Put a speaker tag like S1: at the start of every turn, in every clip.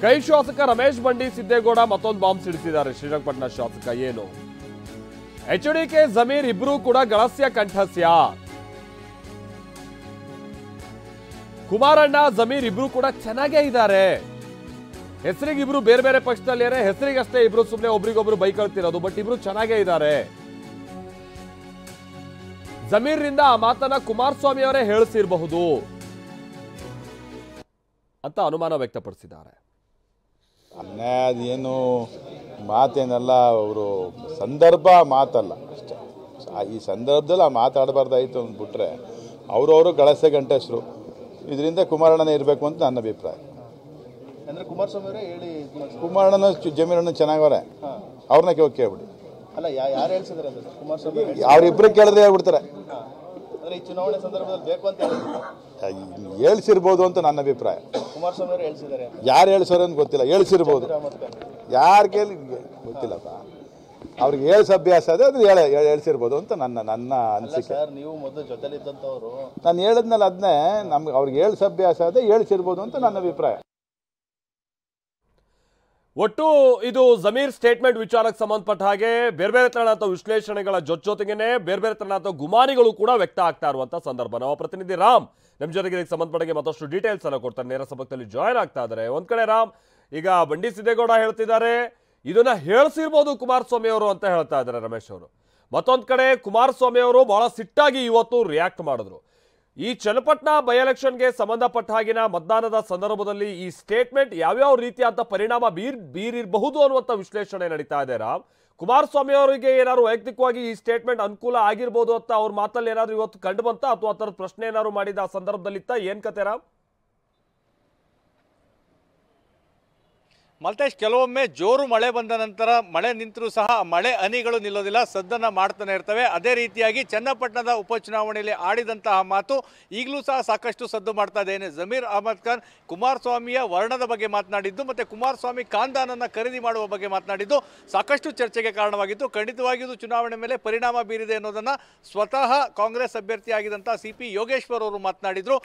S1: ಕೈ ಶಾಸಕ ರಮೇಶ್ ಬಂಡಿ ಸಿದ್ದೇಗೌಡ ಮತ್ತೊಂದು ಬಾಂಬ್ ಸಿಡಿಸಿದ್ದಾರೆ ಶ್ರೀರಂಗಪಟ್ಟಣ ಶಾಸಕ. ಏನು ಎಚ್ಡಿಕೆ ಜಮೀರ್ ಇಬ್ರು ಕೂಡ ಗಳಸ್ಯ ಕಂಠಸ್ಯ. ಕುಮಾರಣ್ಣ ಜಮೀರ್ ಇಬ್ರು ಕೂಡ ಚೆನ್ನಾಗೇ ಇದ್ದಾರೆ. ಹೆಸರಿಗೆ ಇಬ್ರು ಬೇರೆ ಬೇರೆ ಪಕ್ಷದಲ್ಲಿದ್ದಾರೆ, ಹೆಸರಿಗಷ್ಟೇ ಇಬ್ರು ಸುಮ್ಮನೆ ಒಬ್ರಿಗೊಬ್ರು ಬೈಕಳ್ತಿರೋದು, ಬಟ್ ಇಬ್ರು ಚೆನ್ನಾಗೇ ಇದ್ದಾರೆ. ಜಮೀರ್ನಿಂದ ಆ ಮಾತನ್ನ ಕುಮಾರಸ್ವಾಮಿ ಅವರೇ ಹೇಳಿಸಿರಬಹುದು ಅಂತ ಅನುಮಾನ ವ್ಯಕ್ತಪಡಿಸಿದ್ದಾರೆ.
S2: ಅದೇನು ಮಾತೇನಲ್ಲ, ಅವರು ಸಂದರ್ಭ ಮಾತಲ್ಲ ಅಷ್ಟೇ. ಈ ಸಂದರ್ಭದಲ್ಲಿ ಆ ಮಾತಾಡಬಾರ್ದಾಯಿತು ಅಂದ್ಬಿಟ್ರೆ ಅವರು ಗಳಸೆ ಗಂಟೆಸರು, ಇದರಿಂದ ಕುಮಾರಣ್ಣನೇ ಇರಬೇಕು ಅಂತ ನನ್ನ ಅಭಿಪ್ರಾಯ.
S3: ಅಂದ್ರೆ ಕುಮಾರಸ್ವಾಮಿ ಅವರೇ ಹೇಳಿ,
S2: ಕುಮಾರಣ್ಣನ ಜಮೀರಣ್ಣ ಚೆನ್ನಾಗವ್ರೆ, ಅವ್ರನ್ನ ಕೇಳ್ಬಿಡಿ.
S3: ಅಲ್ಲ ಯಾರು ಹೇಳ್ಸಿದ್ರೆ ಅದು ಕುಮಾರಸ್ವಾಮಿ
S2: ಅವ್ರಿಬ್ರು ಕೇಳಿದ್ರೆ ಹೇಳ್ಬಿಡ್ತಾರೆ.
S3: ಅಂದ್ರೆ ಈ ಚುನಾವಣೆ ಸಂದರ್ಭದಲ್ಲಿ ಬೇಕು ಅಂತ
S2: ಹೇಳ್ಸಿರ್ಬೋದು ಅಂತ ನನ್ನ ಅಭಿಪ್ರಾಯ.
S3: ಕುಮಾರಸ್ವಾಮಿ ಅವರು ಹೇಳ್ಸಿದ್ದಾರೆ,
S2: ಯಾರು ಹೇಳ್ಸೋರು ಅಂತ ಗೊತ್ತಿಲ್ಲ, ಹೇಳ್ಸಿರ್ಬೋದು. ಯಾರು ಕೇಳಿ ಗೊತ್ತಿಲ್ಲಪ್ಪ, ಅವ್ರಿಗೆ ಹೇಳ್ಸ ಅಭ್ಯಾಸ ಅದೇ, ಅದು ಹೇಳ್ಸಿರ್ಬೋದು ಅಂತ ನನ್ನ ಅನಿಸಿಕೆ.
S3: ಸರ್ ನೀವು ಮೊದಲು ಜೊತೆಲಿ ಇದ್ದಂಥವ್ರು,
S2: ನಾನು ಹೇಳಿದ್ನಲ್ಲ ಅದನ್ನೇ, ನಮ್ಗೆ ಅವ್ರಿಗೆ ಹೇಳ್ಸ ಅಭ್ಯಾಸ ಅದೇ, ಹೇಳ್ಸಿರ್ಬೋದು ಅಂತ ನನ್ನ ಅಭಿಪ್ರಾಯ.
S1: ಒಟ್ಟು ಇದು ಜಮೀರ್ ಸ್ಟೇಟ್ಮೆಂಟ್ ವಿಚಾರಕ್ಕೆ ಸಂಬಂಧಪಟ್ಟ ಹಾಗೆ ಬೇರೆ ಬೇರೆ ತರನಾದ ವಿಶ್ಲೇಷಣೆಗಳ ಜೊತೆಗೇನೆ ಬೇರೆ ಬೇರೆ ತರನಾದ ಗುಮಾನಿಗಳು ಕೂಡ ವ್ಯಕ್ತ ಆಗ್ತಾ ಇರುವಂತ ಸಂದರ್ಭ. ನಮ್ಮ ಪ್ರತಿನಿಧಿ ರಾಮ್ ನಮ್ಮ ಜೊತೆಗೆ ಇದಕ್ಕೆ ಸಂಬಂಧಪಟ್ಟ ಮತ್ತಷ್ಟು ಡೀಟೇಲ್ಸ್ ಅನ್ನ ಕೊಡ್ತಾರೆ, ನೇರ ಸಂಪರ್ಕದಲ್ಲಿ ಜಾಯ್ನ್ ಆಗ್ತಾ ಇದ್ದಾರೆ. ಒಂದ್ ಕಡೆ ರಾಮ್, ಈಗ ಬಂಡಿ ಸಿದ್ದೇಗೌಡ ಹೇಳ್ತಿದ್ದಾರೆ ಇದನ್ನ ಹೇಳ್ಸಿರ್ಬೋದು ಕುಮಾರಸ್ವಾಮಿ ಅವರು ಅಂತ ಹೇಳ್ತಾ ಇದ್ದಾರೆ ರಮೇಶ್ ಅವರು. ಮತ್ತೊಂದ್ ಕಡೆ ಕುಮಾರಸ್ವಾಮಿ ಅವರು ಬಹಳ ಸಿಟ್ಟಾಗಿ ಇವತ್ತು ರಿಯಾಕ್ಟ್ ಮಾಡಿದ್ರು. ಈ ಚನ್ನಪಟ್ಟಣ ಬೈ ಎಲೆಕ್ಷನ್ಗೆ ಸಂಬಂಧಪಟ್ಟ ಹಾಗಿನ ಮತದಾನದ ಸಂದರ್ಭದಲ್ಲಿ ಈ ಸ್ಟೇಟ್ಮೆಂಟ್ ಯಾವ್ಯಾವ ರೀತಿಯಾದ ಪರಿಣಾಮ ಬೀರಿರಬಹುದು ಅನ್ನುವಂಥ ವಿಶ್ಲೇಷಣೆ ನಡೀತಾ ಇದೆ. ರಾಮ್, ಕುಮಾರಸ್ವಾಮಿ ಅವರಿಗೆ ಏನಾದ್ರು ವೈಯಕ್ತಿಕವಾಗಿ ಈ ಸ್ಟೇಟ್ಮೆಂಟ್ ಅನುಕೂಲ ಆಗಿರ್ಬೋದು ಅಂತ ಅವ್ರ ಮಾತಲ್ಲಿ ಏನಾದ್ರು ಇವತ್ತು ಕಂಡು ಬಂತ, ಅಥವಾ ಆ ಥರದ ಪ್ರಶ್ನೆ ಏನಾದ್ರು ಮಾಡಿದ ಆ ಸಂದರ್ಭದಲ್ಲಿತ್ತ? ಏನ್ ಕತೆ ರಾಮ್?
S4: ಮಲ್ತೇಶ್, ಕೆಲವೊಮ್ಮೆ ಜೋರು ಮಳೆ ಬಂದ ನಂತರ ಮಳೆ ನಿಂತರೂ ಸಹ ಮಳೆ ಹನಿಗಳು ನಿಲ್ಲೋದಿಲ್ಲ, ಸದ್ದನ್ನು ಮಾಡ್ತಾನೆ ಇರ್ತವೆ. ಅದೇ ರೀತಿಯಾಗಿ ಚನ್ನಪಟ್ಟಣದ ಉಪಚುನಾವಣೆಯಲ್ಲಿ ಆಡಿದಂತಹ ಮಾತು ಈಗಲೂ ಸಹ ಸಾಕಷ್ಟು ಸದ್ದು ಮಾಡ್ತಾ ಇದ್ದೇನೆ. ಜಮೀರ್ ಅಹಮದ್ ಖಾನ್ ಕುಮಾರಸ್ವಾಮಿಯ ವರ್ಣದ ಬಗ್ಗೆ ಮಾತನಾಡಿದ್ದು ಮತ್ತು ಕುಮಾರಸ್ವಾಮಿ ಖಾನ್ದಾನನ್ನು ಖರೀದಿ ಮಾಡುವ ಬಗ್ಗೆ ಮಾತನಾಡಿದ್ದು ಸಾಕಷ್ಟು ಚರ್ಚೆಗೆ ಕಾರಣವಾಗಿತ್ತು. ಖಂಡಿತವಾಗಿಯೂ ಚುನಾವಣೆ ಮೇಲೆ ಪರಿಣಾಮ ಬೀರಿದೆ ಅನ್ನೋದನ್ನು ಸ್ವತಃ ಕಾಂಗ್ರೆಸ್ ಅಭ್ಯರ್ಥಿಯಾಗಿದ್ದಂಥ CP ಯೋಗೇಶ್ವರ್ ಅವರು ಮಾತನಾಡಿದರು.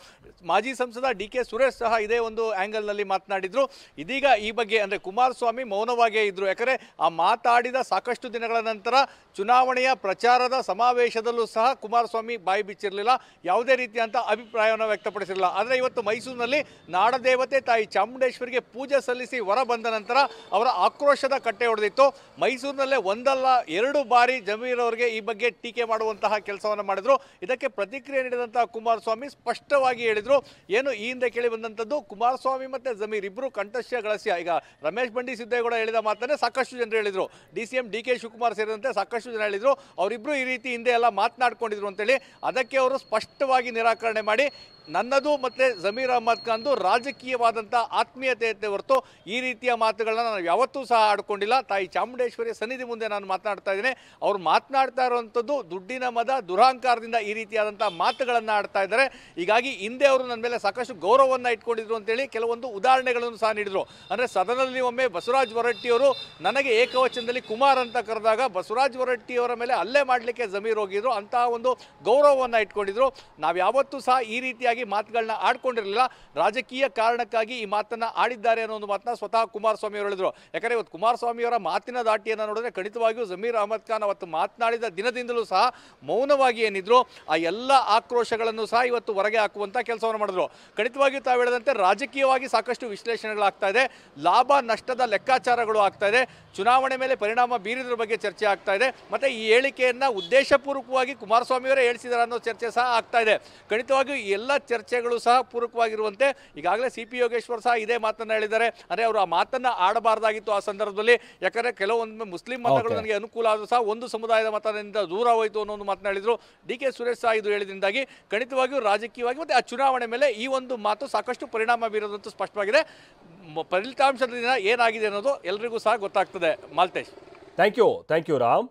S4: ಮಾಜಿ ಸಂಸದ DK ಸುರೇಶ್ ಸಹ ಇದೇ ಒಂದು ಆ್ಯಂಗಲ್ನಲ್ಲಿ ಮಾತನಾಡಿದರು. ಇದೀಗ ಈ ಬಗ್ಗೆ ಅಂದರೆ ಕುಮಾರಸ್ವಾಮಿ ಮೌನವಾಗೇ ಇದ್ರು. ಯಾಕಂದರೆ ಆ ಮಾತಾಡಿದ ಸಾಕಷ್ಟು ದಿನಗಳ ನಂತರ ಚುನಾವಣೆಯ ಪ್ರಚಾರದ ಸಮಾವೇಶದಲ್ಲೂ ಸಹ ಕುಮಾರಸ್ವಾಮಿ ಬಾಯಿ ಬಿಚ್ಚಿರಲಿಲ್ಲ, ಯಾವುದೇ ರೀತಿಯಂಥ ಅಭಿಪ್ರಾಯವನ್ನು ವ್ಯಕ್ತಪಡಿಸಿರಲಿಲ್ಲ. ಆದರೆ ಇವತ್ತು ಮೈಸೂರಿನಲ್ಲಿ ನಾಡದೇವತೆ ತಾಯಿ ಚಾಮುಂಡೇಶ್ವರಿಗೆ ಪೂಜೆ ಸಲ್ಲಿಸಿ ಹೊರ ಬಂದ ನಂತರ ಅವರ ಆಕ್ರೋಶದ ಕಟ್ಟೆ ಹೊಡೆದಿತ್ತು. ಮೈಸೂರಿನಲ್ಲೇ ಒಂದಲ್ಲ ಎರಡು ಬಾರಿ ಜಮೀರ್ ಅವರಿಗೆ ಈ ಬಗ್ಗೆ ಟೀಕೆ ಮಾಡುವಂತಹ ಕೆಲಸವನ್ನು ಮಾಡಿದ್ರು. ಇದಕ್ಕೆ ಪ್ರತಿಕ್ರಿಯೆ ನೀಡಿದಂತಹ ಕುಮಾರಸ್ವಾಮಿ ಸ್ಪಷ್ಟವಾಗಿ ಹೇಳಿದರು, ಏನು ಈ ಹಿಂದೆ ಕೇಳಿ ಬಂದಂಥದ್ದು ಕುಮಾರಸ್ವಾಮಿ ಮತ್ತು ಜಮೀರ್ ಇಬ್ಬರು ಕಂಠಸ್ಯ ಗಳಸ್ಯ. ಈಗ ರಮೇಶ್ ಬಂಡಿ ಸಿದ್ದೇಗೌಡ ಹೇಳಿದ ಮಾತನ್ನೇ ಸಾಕಷ್ಟು ಜನರು ಹೇಳಿದರು, DCM DK ಶಿವಕುಮಾರ್ ಸೇರಿದಂತೆ ಸಾಕಷ್ಟು ಜನ ಹೇಳಿದರು, ಅವರಿಬ್ಬರು ಈ ರೀತಿ ಹಿಂದೆ ಎಲ್ಲ ಮಾತನಾಡ್ಕೊಂಡಿದ್ರು ಅಂತೇಳಿ. ಅದಕ್ಕೆ ಅವರು ಸ್ಪಷ್ಟವಾಗಿ ನಿರಾಕರಣೆ ಮಾಡಿ ನನ್ನದು ಮತ್ತು ಜಮೀರ್ ಅಹಮದ್ ಖಾನ್ದು ರಾಜಕೀಯವಾದಂಥ ಆತ್ಮೀಯತೆ ಹೊರತು ಈ ರೀತಿಯ ಮಾತುಗಳನ್ನ ನಾನು ಯಾವತ್ತೂ ಸಹ ಆಡ್ಕೊಂಡಿಲ್ಲ. ತಾಯಿ ಚಾಮುಂಡೇಶ್ವರಿ ಸನ್ನಿಧಿ ಮುಂದೆ ನಾನು ಮಾತನಾಡ್ತಾ ಇದ್ದೇನೆ. ಅವ್ರು ಮಾತನಾಡ್ತಾ ಇರುವಂಥದ್ದು ದುಡ್ಡಿನ ಮದ ದುರಹಂಕಾರದಿಂದ ಈ ರೀತಿಯಾದಂಥ ಮಾತುಗಳನ್ನು ಆಡ್ತಾ ಇದ್ದಾರೆ. ಹೀಗಾಗಿ ಹಿಂದೆ ಅವರು ನನ್ನ ಮೇಲೆ ಸಾಕಷ್ಟು ಗೌರವವನ್ನು ಇಟ್ಕೊಂಡಿದ್ರು ಅಂತೇಳಿ ಕೆಲವೊಂದು ಉದಾಹರಣೆಗಳನ್ನು ಸಹ ನೀಡಿದರು. ಅಂದರೆ ಸದನದಲ್ಲಿ ಒಮ್ಮೆ ಬಸವರಾಜ ಹೊರಟ್ಟಿಯವರು ನನಗೆ ಏಕವಚನದಲ್ಲಿ ಕುಮಾರ್ ಅಂತ ಕರೆದಾಗ ಬಸವರಾಜ ಹೊರಟ್ಟಿಯವರ ಮೇಲೆ ಹಲ್ಲೆ ಮಾಡಲಿಕ್ಕೆ ಜಮೀರ್ ಹೋಗಿದ್ರು, ಅಂತಹ ಒಂದು ಗೌರವವನ್ನು ಇಟ್ಕೊಂಡಿದ್ರು. ನಾವು ಯಾವತ್ತೂ ಸಹ ಈ ರೀತಿಯಾಗಿ ಮಾತುಗಳನ್ನ ಆಡ್ಕೊಂಡಿರಲಿಲ್ಲ, ರಾಜಕೀಯ ಕಾರಣಕ್ಕಾಗಿ ಈ ಮಾತನ್ನ ಆಡಿದ್ದಾರೆ ಅನ್ನೋ ಒಂದು ಮಾತನ್ನ ಸ್ವತಃ ಕುಮಾರಸ್ವಾಮಿ ಅವರು ಹೇಳಿದ್ರು. ಯಾಕಂದ್ರೆ ಇವತ್ತು ಕುಮಾರಸ್ವಾಮಿ ಅವರ ಮಾತಿನ ದಾಟಿಯನ್ನು ನೋಡಿದ್ರೆ ಖಂಡಿತವಾಗಿಯೂ ಜಮೀರ್ ಅಹಮದ್ ಖಾನ್ ಅವತ್ತು ಮಾತನಾಡಿದ ದಿನದಿಂದಲೂ ಸಹ ಮೌನವಾಗಿ ಏನಿದ್ರು ಆ ಎಲ್ಲ ಆಕ್ರೋಶಗಳನ್ನು ಸಹ ಇವತ್ತು ಹೊರಗೆ ಹಾಕುವಂತ ಕೆಲಸವನ್ನು ಮಾಡಿದ್ರು. ಖಂಡಿತವಾಗಿಯೂ ತಾವು ಹೇಳಿದಂತೆ ರಾಜಕೀಯವಾಗಿ ಸಾಕಷ್ಟು ವಿಶ್ಲೇಷಣೆಗಳಾಗ್ತಾ ಇದೆ, ಲಾಭ ನಷ್ಟದ ಲೆಕ್ಕಾಚಾರಗಳು ಆಗ್ತಾ ಇದೆ, ಚುನಾವಣೆ ಮೇಲೆ ಪರಿಣಾಮ ಬೀರಿದ್ರ ಬಗ್ಗೆ ಚರ್ಚೆ ಆಗ್ತಾ ಇದೆ. ಮತ್ತೆ ಈ ಹೇಳಿಕೆಯನ್ನ ಉದ್ದೇಶಪೂರ್ವಕವಾಗಿ ಕುಮಾರಸ್ವಾಮಿ ಅವರೇ ಹೇಳಿಸಿದ್ದಾರೆ ಅನ್ನೋ ಚರ್ಚೆ ಸಹ ಆಗ್ತಾ ಇದೆ. ಖಂಡಿತವಾಗಿಯೂ ಈ ಎಲ್ಲ ಚರ್ಚೆಗಳು ಸಹ ಪೂರಕವಾಗಿರುವಂತೆ ಈಗಾಗಲೇ CP ಯೋಗೇಶ್ವರ್ ಸಹ ಇದೇ ಮಾತನ್ನ ಹೇಳಿದ್ದಾರೆ. ಅಂದರೆ ಅವರು ಆ ಮಾತನ್ನ ಆಡಬಾರ್ದಾಗಿತ್ತು ಆ ಸಂದರ್ಭದಲ್ಲಿ. ಯಾಕಂದ್ರೆ ಕೆಲವೊಂದು ಮುಸ್ಲಿಂ ಮತಗಳು ನನಗೆ ಅನುಕೂಲ ಆದರೂ ಸಹ ಒಂದು ಸಮುದಾಯದ ಮತದಿಂದ ದೂರ ಹೋಯಿತು ಅನ್ನೋ ಒಂದು ಮಾತನಾಡಿದ್ರು. DK ಸುರೇಶ್ ಸಹ ಇದು ಹೇಳಿದ್ರಿಂದಾಗಿ ಖಂಡಿತವಾಗಿಯೂ ರಾಜಕೀಯವಾಗಿ ಮತ್ತೆ ಆ ಚುನಾವಣೆ ಮೇಲೆ ಈ ಒಂದು ಮಾತು ಸಾಕಷ್ಟು ಪರಿಣಾಮ ಬೀರೋದಂತೂ ಸ್ಪಷ್ಟವಾಗಿದೆ. ಫಲಿತಾಂಶದ ದಿನ ಏನಾಗಿದೆ ಅನ್ನೋದು ಎಲ್ರಿಗೂ ಸಹ ಗೊತ್ತಾಗ್ತದೆ. Maltesh,
S1: thank you Ram.